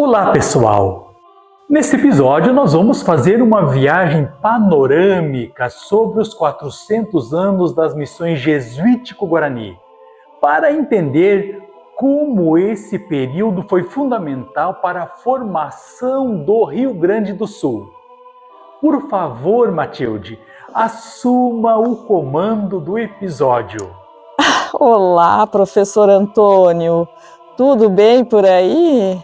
Olá pessoal! Nesse episódio nós vamos fazer uma viagem panorâmica sobre os 400 anos das missões jesuítico-guarani, para entender como esse período foi fundamental para a formação do Rio Grande do Sul. Por favor, Matilde, assuma o comando do episódio. Olá, professor Antônio, tudo bem por aí?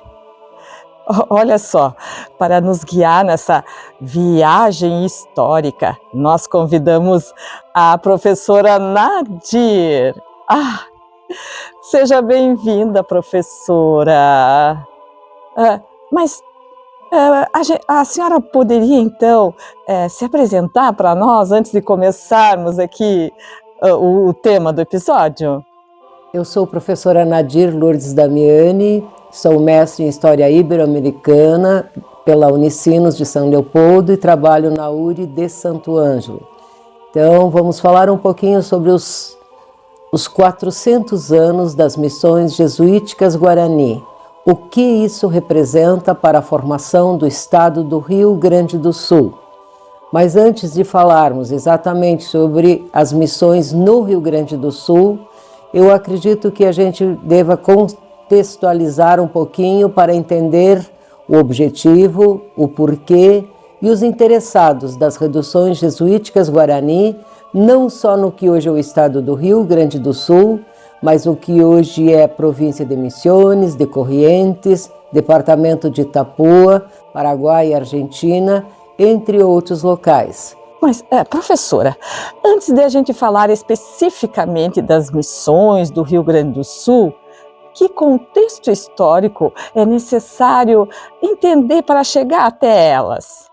Olha só, para nos guiar nessa viagem histórica, nós convidamos a professora Nadir. Seja bem-vinda, professora. A senhora poderia, então, se apresentar para nós antes de começarmos aqui o tema do episódio? Eu sou professora Nadir Lourdes Damiani, sou mestre em História Ibero-Americana pela Unicinos de São Leopoldo e trabalho na URI de Santo Ângelo. Então, vamos falar um pouquinho sobre os 400 anos das missões jesuíticas Guarani. O que isso representa para a formação do estado do Rio Grande do Sul. Mas antes de falarmos exatamente sobre as missões no Rio Grande do Sul, eu acredito que a gente deva contextualizar um pouquinho para entender o objetivo, o porquê e os interessados das reduções jesuíticas Guarani, não só no que hoje é o estado do Rio Grande do Sul, mas o que hoje é província de Misiones, de Corrientes, departamento de Itapúa, Paraguai e Argentina, entre outros locais. Mas, professora, antes de a gente falar especificamente das missões do Rio Grande do Sul, que contexto histórico é necessário entender para chegar até elas?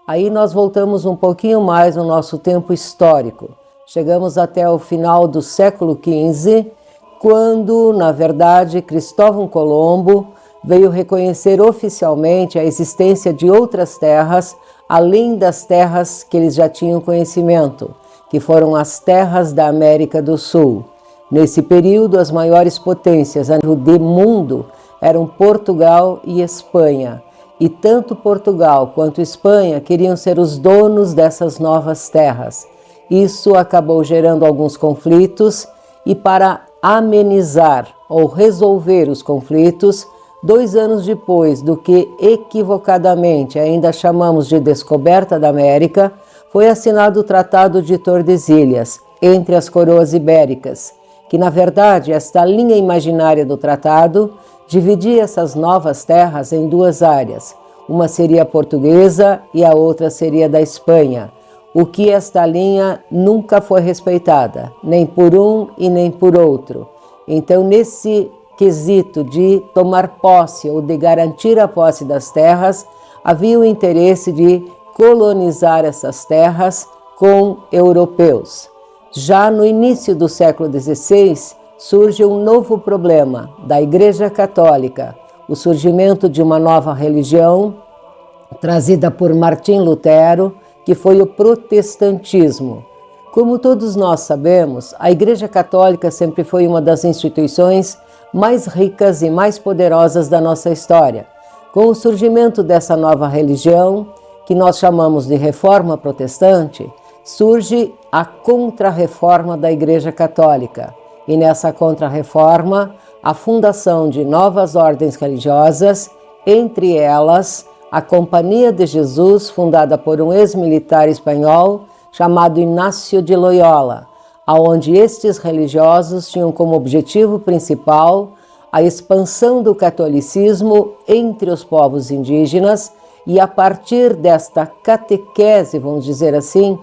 Aí nós voltamos um pouquinho mais no nosso tempo histórico. Chegamos até o final do século XV, quando, na verdade, Cristóvão Colombo veio reconhecer oficialmente a existência de outras terras, além das terras que eles já tinham conhecimento, que foram as terras da América do Sul. Nesse período, as maiores potências do mundo eram Portugal e Espanha, e tanto Portugal quanto Espanha queriam ser os donos dessas novas terras. Isso acabou gerando alguns conflitos, e para amenizar ou resolver os conflitos, 2 anos depois do que equivocadamente ainda chamamos de descoberta da América, foi assinado o Tratado de Tordesilhas entre as coroas ibéricas, que na verdade esta linha imaginária do tratado dividia essas novas terras em 2 áreas. Uma seria a portuguesa e a outra seria da Espanha, o que esta linha nunca foi respeitada, nem por um e nem por outro. Então, nesse quesito de tomar posse ou de garantir a posse das terras, havia o interesse de colonizar essas terras com europeus. Já no início do século XVI, surge um novo problema da Igreja Católica, o surgimento de uma nova religião trazida por Martim Lutero, que foi o protestantismo. Como todos nós sabemos, a Igreja Católica sempre foi uma das instituições mais ricas e mais poderosas da nossa história. Com o surgimento dessa nova religião, que nós chamamos de Reforma Protestante, surge a Contra-Reforma da Igreja Católica. E nessa Contra-Reforma, a fundação de novas ordens religiosas, entre elas a Companhia de Jesus, fundada por um ex-militar espanhol chamado Inácio de Loyola, onde estes religiosos tinham como objetivo principal a expansão do catolicismo entre os povos indígenas e, a partir desta catequese, vamos dizer assim,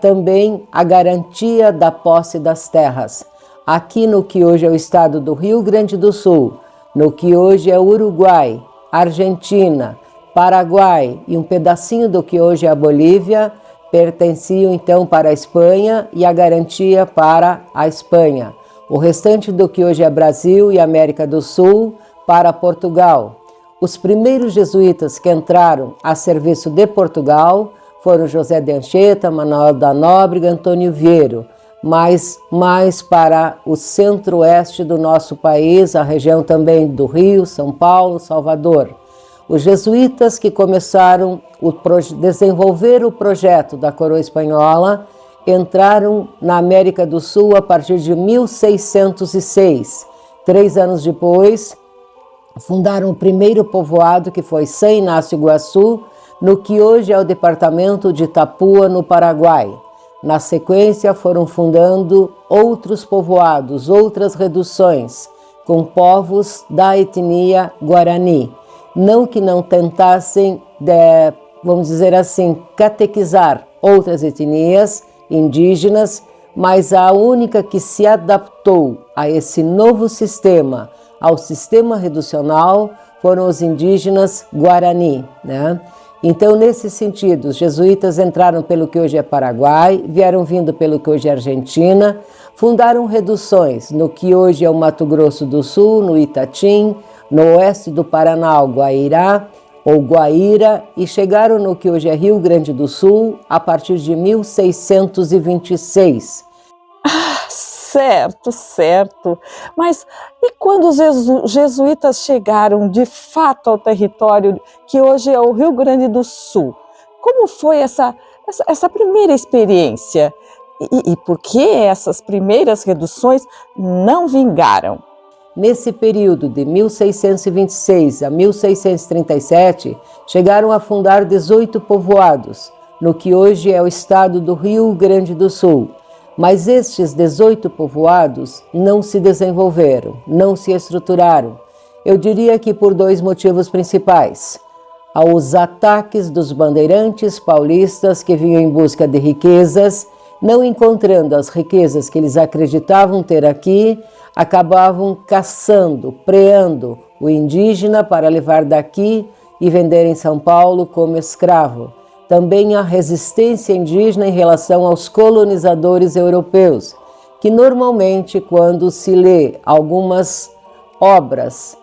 também a garantia da posse das terras. Aqui no que hoje é o estado do Rio Grande do Sul, no que hoje é Uruguai, Argentina, Paraguai e um pedacinho do que hoje é a Bolívia, pertenciam então para a Espanha e a garantia para a Espanha. O restante do que hoje é Brasil e América do Sul para Portugal. Os primeiros jesuítas que entraram a serviço de Portugal foram José de Anchieta, Manuel da Nóbrega, Antônio Vieiro. mas mais para o centro-oeste do nosso país, a região também do Rio, São Paulo, Salvador. Os jesuítas que começaram a desenvolver o projeto da coroa espanhola entraram na América do Sul a partir de 1606. 3 anos depois, fundaram o primeiro povoado, que foi San Ignacio Iguaçu, no que hoje é o departamento de Itapúa, no Paraguai. Na sequência, foram fundando outros povoados, outras reduções, com povos da etnia Guarani. Não que não tentassem, vamos dizer assim, catequizar outras etnias indígenas, mas a única que se adaptou a esse novo sistema, ao sistema reducional, foram os indígenas Guarani, né? Então, nesse sentido, os jesuítas entraram pelo que hoje é Paraguai, vieram vindo pelo que hoje é Argentina, fundaram reduções no que hoje é o Mato Grosso do Sul, no Itatim, no oeste do Paraná, o Guairá, ou Guaíra, e chegaram no que hoje é Rio Grande do Sul a partir de 1626. Certo, certo. Mas e quando os jesuítas chegaram de fato ao território que hoje é o Rio Grande do Sul? Como foi essa primeira experiência? E por que essas primeiras reduções não vingaram? Nesse período de 1626 a 1637, chegaram a fundar 18 povoados, no que hoje é o estado do Rio Grande do Sul. Mas estes 18 povoados não se desenvolveram, não se estruturaram. Eu diria que por 2 motivos principais. Aos ataques dos bandeirantes paulistas que vinham em busca de riquezas, não encontrando as riquezas que eles acreditavam ter aqui, acabavam caçando, preando o indígena para levar daqui e vender em São Paulo como escravo. Também a resistência indígena em relação aos colonizadores europeus, que normalmente, quando se lê algumas obras,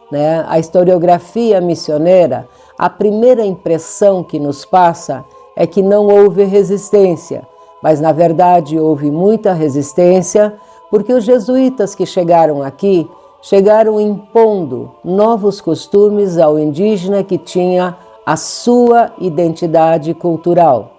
a historiografia missioneira, a primeira impressão que nos passa é que não houve resistência, mas na verdade houve muita resistência, porque os jesuítas que chegaram aqui, chegaram impondo novos costumes ao indígena que tinha a sua identidade cultural.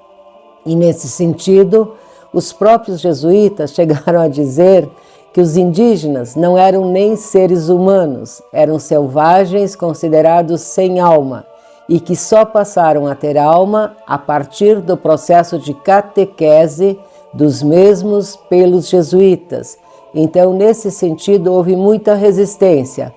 E nesse sentido, os próprios jesuítas chegaram a dizer que os indígenas não eram nem seres humanos, eram selvagens considerados sem alma e que só passaram a ter alma a partir do processo de catequese dos mesmos pelos jesuítas. Então, nesse sentido, houve muita resistência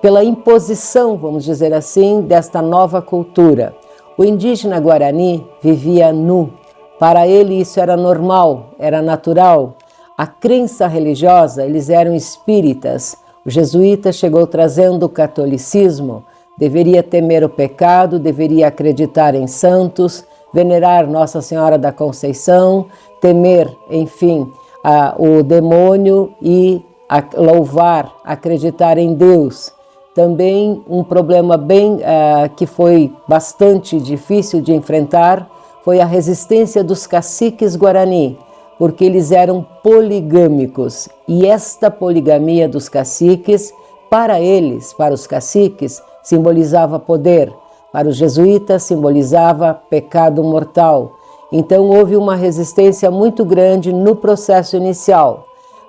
pela imposição, vamos dizer assim, desta nova cultura. O indígena Guarani vivia nu. Para ele isso era normal, era natural. A crença religiosa, eles eram espíritas. O jesuíta chegou trazendo o catolicismo. Deveria temer o pecado, deveria acreditar em santos, venerar Nossa Senhora da Conceição, temer, enfim, o demônio e louvar, acreditar em Deus. Também um problema que foi bastante difícil de enfrentar foi a resistência dos caciques Guarani, porque eles eram poligâmicos. E esta poligamia dos caciques, para eles, para os caciques, simbolizava poder. Para os jesuítas, simbolizava pecado mortal. Então houve uma resistência muito grande no processo inicial.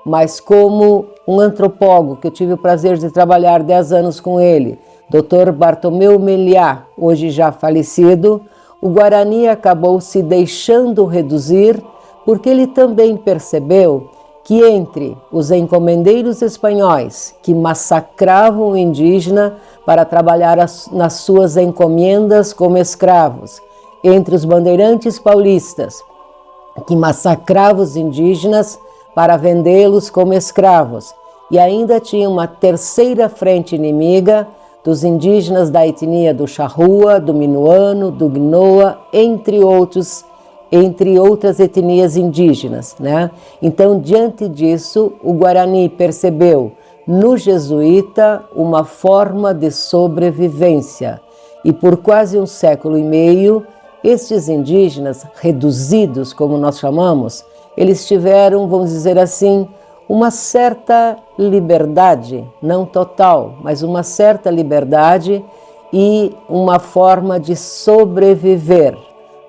Mas como um antropólogo que eu tive o prazer de trabalhar 10 anos com ele, Dr. Bartomeu Meliá, hoje já falecido, o Guarani acabou se deixando reduzir porque ele também percebeu que entre os encomendeiros espanhóis que massacravam o indígena para trabalhar nas suas encomendas como escravos, entre os bandeirantes paulistas que massacravam os indígenas para vendê-los como escravos, e ainda tinha uma terceira frente inimiga dos indígenas da etnia do Charrua, do Minuano, do Gnoa, entre outras etnias indígenas, Então, diante disso, o Guarani percebeu no jesuíta uma forma de sobrevivência, e por quase 1,5 séculos Estes indígenas reduzidos, como nós chamamos, eles tiveram, vamos dizer assim, uma certa liberdade, não total, mas uma certa liberdade e uma forma de sobreviver,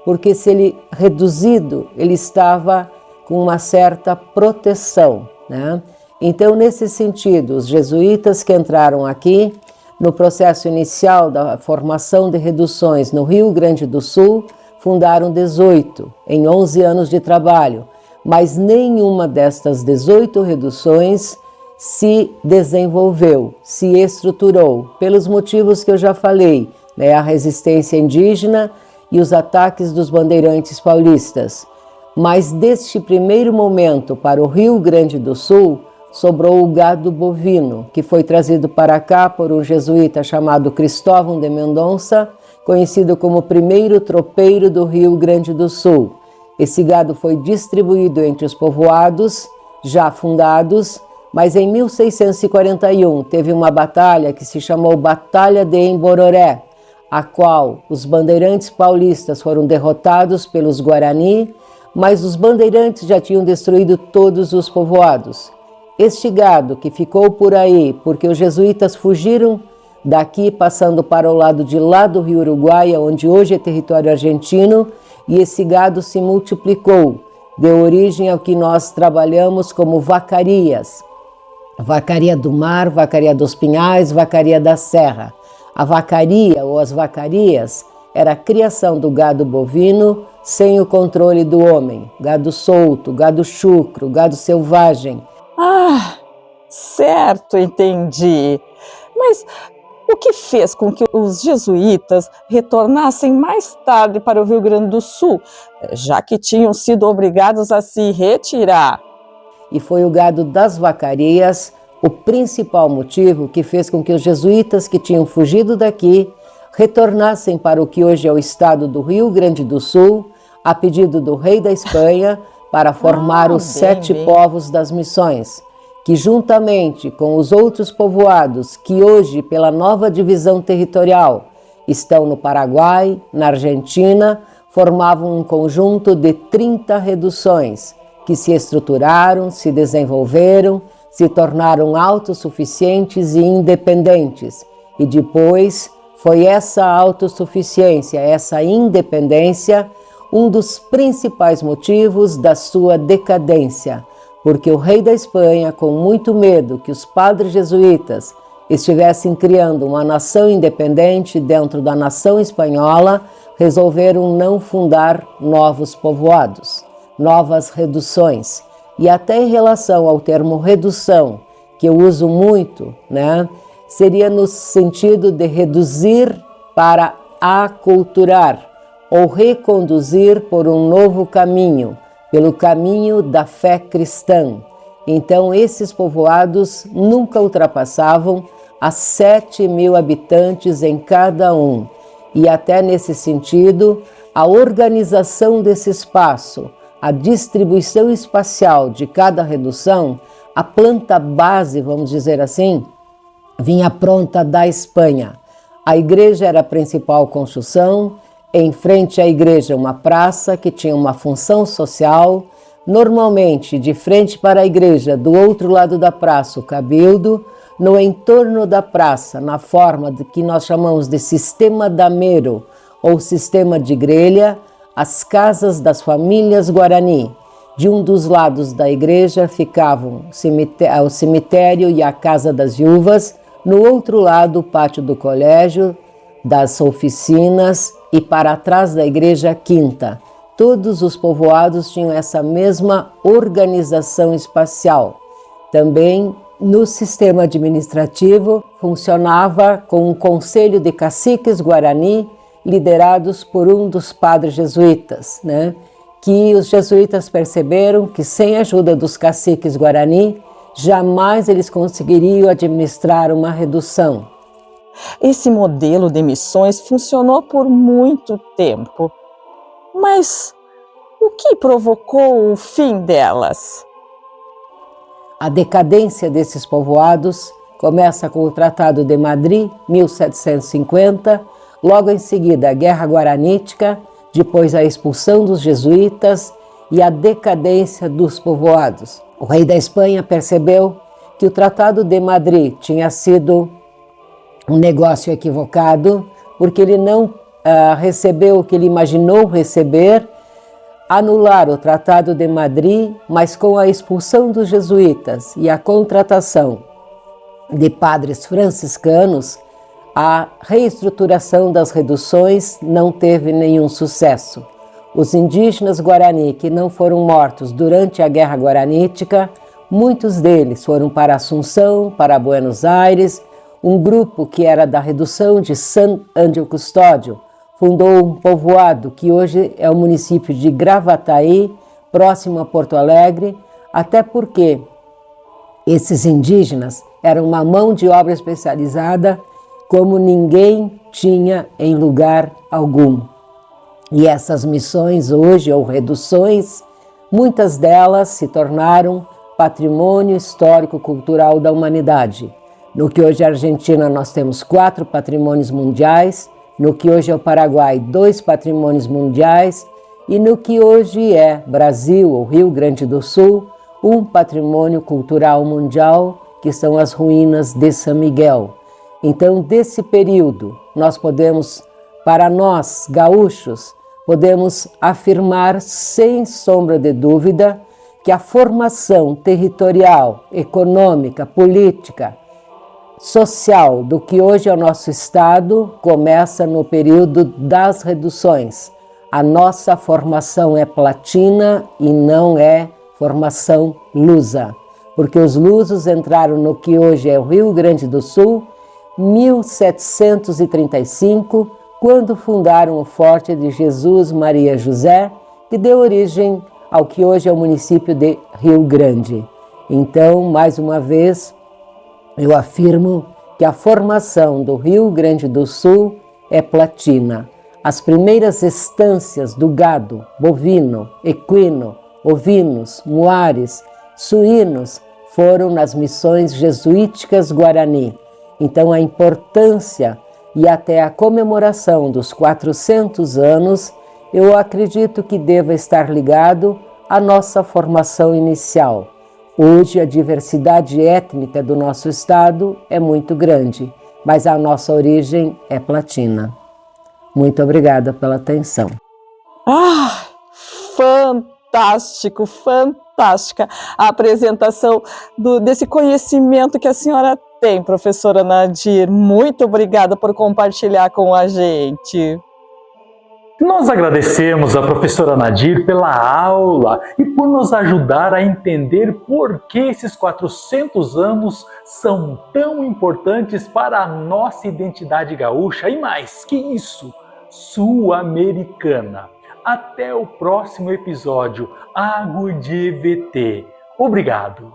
porque se ele reduzido, ele estava com uma certa proteção, né? Então, nesse sentido, os jesuítas que entraram aqui, no processo inicial da formação de reduções no Rio Grande do Sul, fundaram 18 em 11 anos de trabalho, mas nenhuma destas 18 reduções se desenvolveu, se estruturou, pelos motivos que eu já falei, né? A resistência indígena e os ataques dos bandeirantes paulistas. Mas deste primeiro momento para o Rio Grande do Sul, sobrou o gado bovino, que foi trazido para cá por um jesuíta chamado Cristóvão de Mendonça, conhecido como o primeiro tropeiro do Rio Grande do Sul. Esse gado foi distribuído entre os povoados já fundados, mas em 1641 teve uma batalha que se chamou Batalha de Embororé, a qual os bandeirantes paulistas foram derrotados pelos Guarani, mas os bandeirantes já tinham destruído todos os povoados. Este gado que ficou por aí, porque os jesuítas fugiram daqui, passando para o lado de lá do Rio Uruguai, onde hoje é território argentino, e esse gado se multiplicou, deu origem ao que nós trabalhamos como vacarias. Vacaria do mar, vacaria dos pinhais, vacaria da serra. A vacaria ou as vacarias era a criação do gado bovino sem o controle do homem. Gado solto, gado chucro, gado selvagem. Ah, certo, entendi. Mas o que fez com que os jesuítas retornassem mais tarde para o Rio Grande do Sul, já que tinham sido obrigados a se retirar? E foi o gado das vacarias o principal motivo que fez com que os jesuítas que tinham fugido daqui retornassem para o que hoje é o estado do Rio Grande do Sul, a pedido do rei da Espanha, para formar os sete povos das missões, que juntamente com os outros povoados que hoje, pela nova divisão territorial, estão no Paraguai, na Argentina, formavam um conjunto de 30 reduções, que se estruturaram, se desenvolveram, se tornaram autossuficientes e independentes. E depois foi essa autossuficiência, essa independência, um dos principais motivos da sua decadência, porque o rei da Espanha, com muito medo que os padres jesuítas estivessem criando uma nação independente dentro da nação espanhola, resolveram não fundar novos povoados, novas reduções. E até em relação ao termo redução, que eu uso muito, né, seria no sentido de reduzir para aculturar, ou reconduzir por um novo caminho, pelo caminho da fé cristã. Então, esses povoados nunca ultrapassavam a 7.000 habitantes em cada um. E até nesse sentido, a organização desse espaço, a distribuição espacial de cada redução, a planta base, vamos dizer assim, vinha pronta da Espanha. A igreja era a principal construção. Em frente à igreja, uma praça que tinha uma função social. Normalmente, de frente para a igreja, do outro lado da praça, o cabildo. No entorno da praça, na forma de que nós chamamos de sistema damero ou sistema de grelha, as casas das famílias Guarani. De um dos lados da igreja ficavam o cemitério e a casa das viúvas. No outro lado, o pátio do colégio, das oficinas, e para trás da igreja, a quinta. Todos os povoados tinham essa mesma organização espacial. Também no sistema administrativo funcionava com um conselho de caciques guarani liderados por um dos padres jesuítas, né? Que os jesuítas perceberam que sem a ajuda dos caciques guarani jamais eles conseguiriam administrar uma redução. Esse modelo de missões funcionou por muito tempo, mas o que provocou o fim delas? A decadência desses povoados começa com o Tratado de Madrid, 1750, logo em seguida a Guerra Guaranítica, depois a expulsão dos jesuítas e a decadência dos povoados. O rei da Espanha percebeu que o Tratado de Madrid tinha sido um negócio equivocado, porque ele não recebeu o que ele imaginou receber, anular o Tratado de Madrid, mas com a expulsão dos jesuítas e a contratação de padres franciscanos, a reestruturação das reduções não teve nenhum sucesso. Os indígenas Guarani que não foram mortos durante a Guerra Guaranítica, muitos deles foram para Assunção, para Buenos Aires. Um grupo que era da redução de San Angel Custódio fundou um povoado que hoje é o município de Gravataí, próximo a Porto Alegre, até porque esses indígenas eram uma mão de obra especializada como ninguém tinha em lugar algum. E essas missões hoje, ou reduções, muitas delas se tornaram patrimônio histórico-cultural da humanidade. No que hoje é a Argentina, nós temos 4 patrimônios mundiais, no que hoje é o Paraguai, 2 patrimônios mundiais, e no que hoje é Brasil ou Rio Grande do Sul, um patrimônio cultural mundial, que são as ruínas de São Miguel. Então, desse período, nós podemos, para nós, gaúchos, podemos afirmar sem sombra de dúvida que a formação territorial, econômica, política, social do que hoje é o nosso Estado começa no período das reduções. A nossa formação é platina e não é formação lusa, porque os lusos entraram no que hoje é o Rio Grande do Sul, 1735, quando fundaram o Forte de Jesus Maria José, que deu origem ao que hoje é o município de Rio Grande. Então, mais uma vez, eu afirmo que a formação do Rio Grande do Sul é platina. As primeiras estâncias do gado bovino, equino, ovinos, muares, suínos foram nas missões jesuíticas Guarani. Então a importância e até a comemoração dos 400 anos, eu acredito que deva estar ligado à nossa formação inicial. Hoje a diversidade étnica do nosso estado é muito grande, mas a nossa origem é platina. Muito obrigada pela atenção. Fantástico, fantástica a apresentação desse conhecimento que a senhora tem, professora Nadir. Muito obrigada por compartilhar com a gente. Nós agradecemos a professora Nadir pela aula e por nos ajudar a entender por que esses 400 anos são tão importantes para a nossa identidade gaúcha e mais que isso, sul-americana. Até o próximo episódio, Água de EVT. Obrigado!